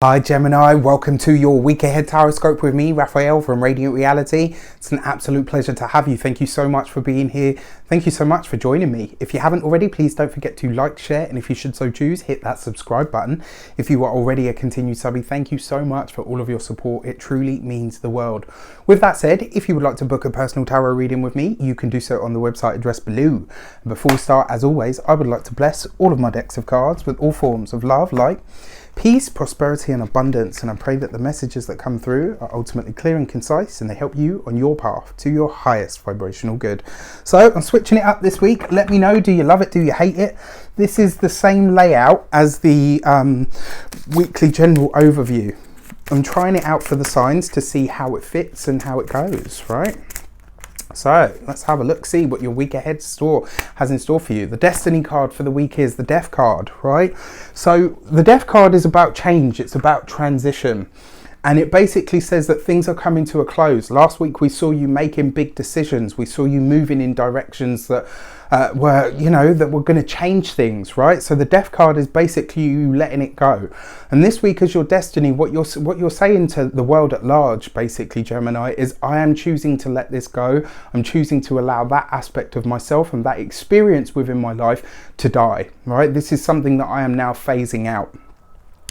Hi Gemini, welcome to your week ahead horoscope with me, Raphael from Reydiant Reality. It's an absolute pleasure to have you. Thank you so much for being here. Thank you so much for joining me. If you haven't already, please don't forget to like, share, and if you should so choose, hit that subscribe button. If you are already a continued subby, thank you so much for all of your support. It truly means the world. With that said, if you would like to book a personal tarot reading with me, you can do so on the website address below. Before we start, as always, I would like to bless all of my decks of cards with all forms of love, light, peace, prosperity and abundance, and I pray that the messages that come through are ultimately clear and concise and they help you on your path to your highest vibrational good. So I'm switching it up this week. Let me know, do you love it, do you hate it? This is the same layout as the weekly general overview. I'm trying it out for the signs to see how it fits and how it goes, right? So let's have a look, see what your week ahead has in store for you. The destiny card for the week is the Death card, right? So the Death card is about change. It's about transition. And it basically says that things are coming to a close. Last week we saw you making big decisions. We saw you moving in directions that were going to change things, right? So the Death card is basically you letting it go. And this week as your destiny, what you're saying to the world at large, basically, Gemini, is I am choosing to let this go. I'm choosing to allow that aspect of myself and that experience within my life to die, right? This is something that I am now phasing out.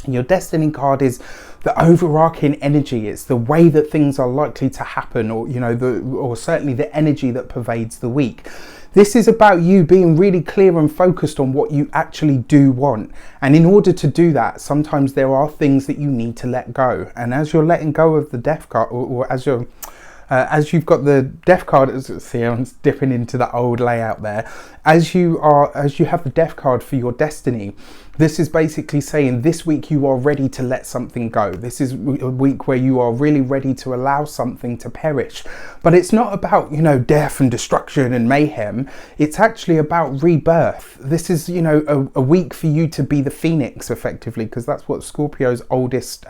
Your destiny card is the overarching energy. It's the way that things are likely to happen, or or certainly the energy that pervades the week. This is about you being really clear and focused on what you actually do want. And in order to do that, sometimes there are things that you need to let go. And as you're letting go of the Death card, or as you've got the Death card, see, I'm dipping into that old layout there. As you have the Death card for your destiny, this is basically saying this week you are ready to let something go. This is a week where you are really ready to allow something to perish. But it's not about, death and destruction and mayhem. It's actually about rebirth. This is, a week for you to be the phoenix, effectively, because that's what Scorpio's oldest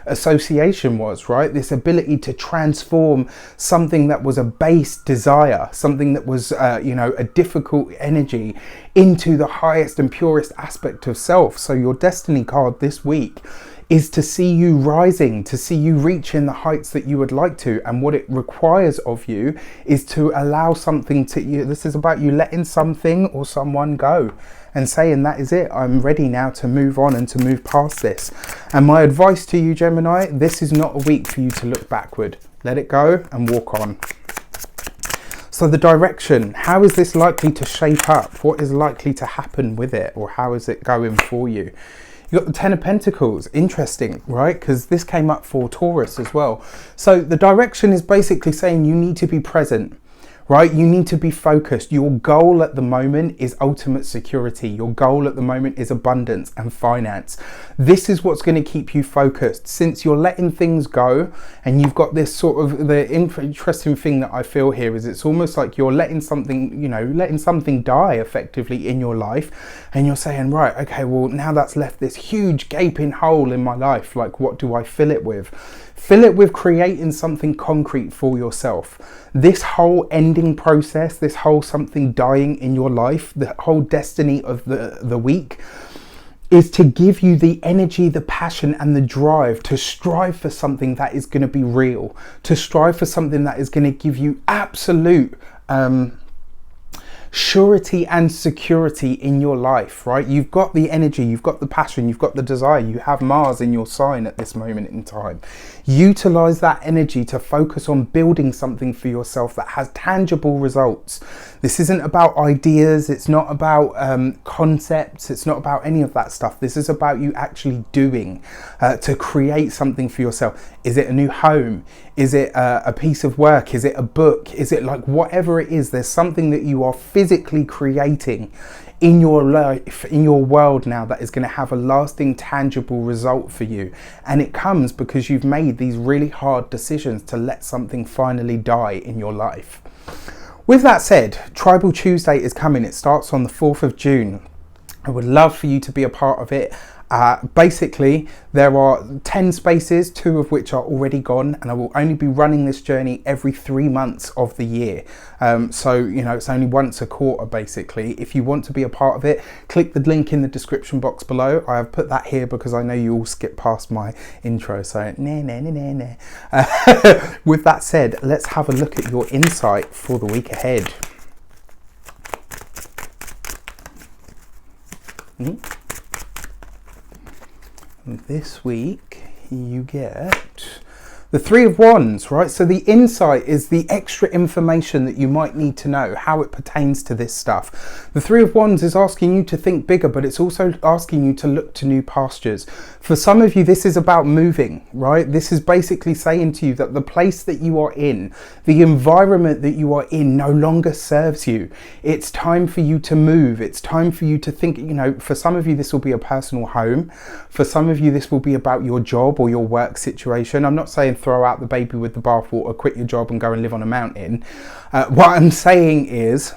association was, right? This ability to transform something that was a base desire, something that was, a difficult energy, into the highest and purest aspect of self. So your destiny card this week is to see you rising, to see you reaching the heights that you would like to. And what it requires of you is to allow something to you. This is about you letting something or someone go and saying that is it. I'm ready now to move on and to move past this. And my advice to you, Gemini, this is not a week for you to look backward. Let it go and walk on. So the direction, how is this likely to shape up? What is likely to happen with it? Or how is it going for you? You've got the Ten of Pentacles. Interesting, right? Because this came up for Taurus as well. So the direction is basically saying you need to be present, right? You need to be focused. Your goal at the moment is ultimate security. Your goal at the moment is abundance and finance. This is what's going to keep you focused. Since you're letting things go, and you've got this sort of, the interesting thing that I feel here is it's almost like you're letting something, letting something die effectively in your life. And you're saying, right, okay, well, now that's left this huge gaping hole in my life. Like, what do I fill it with? Fill it with creating something concrete for yourself. This whole ending process, this whole something dying in your life, the whole destiny of the week is to give you the energy, the passion and the drive to strive for something that is going to be real, to strive for something that is going to give you absolute surety and security in your life, right? You've got the energy, you've got the passion, you've got the desire, you have Mars in your sign at this moment in time. Utilize that energy to focus on building something for yourself that has tangible results. This isn't about ideas, it's not about concepts, it's not about any of that stuff. This is about you actually doing to create something for yourself. Is it a new home? Is it a piece of work? Is it a book? Is it like whatever it is, there's something that you are physically creating in your life, in your world now, that is going to have a lasting, tangible result for you. And it comes because you've made these really hard decisions to let something finally die in your life. With that said, Tribal Tuesday is coming. It starts on the 4th of June. I would love for you to be a part of it. Basically, there are 10 spaces, 2 of which are already gone, and I will only be running this journey every 3 months of the year. So, you know, it's only once a quarter, basically. If you want to be a part of it, click the link in the description box below. I have put that here because I know you all skip past my intro, so with that said, let's have a look at your insight for the week ahead. This week you get the 3 of Wands, right? So the insight is the extra information that you might need to know, how it pertains to this stuff. The 3 of Wands is asking you to think bigger, but it's also asking you to look to new pastures. For some of you, this is about moving, right? This is basically saying to you that the place that you are in, the environment that you are in no longer serves you. It's time for you to move. It's time for you to think, you know, for some of you, this will be a personal home. For some of you, this will be about your job or your work situation. I'm not saying throw out the baby with the bathwater, quit your job and go and live on a mountain. What I'm saying is,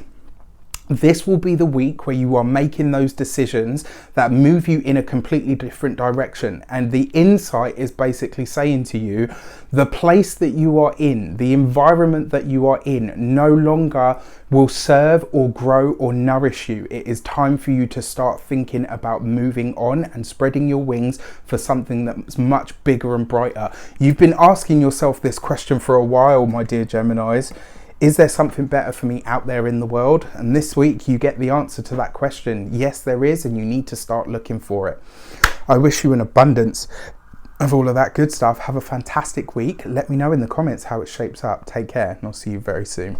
this will be the week where you are making those decisions that move you in a completely different direction. And the insight is basically saying to you, the place that you are in, the environment that you are in no longer will serve or grow or nourish you. It is time for you to start thinking about moving on and spreading your wings for something that's much bigger and brighter. You've been asking yourself this question for a while, my dear Geminis. Is there something better for me out there in the world? And this week you get the answer to that question. Yes, there is, and you need to start looking for it. I wish you an abundance of all of that good stuff. Have a fantastic week. Let me know in the comments how it shapes up. Take care, and I'll see you very soon.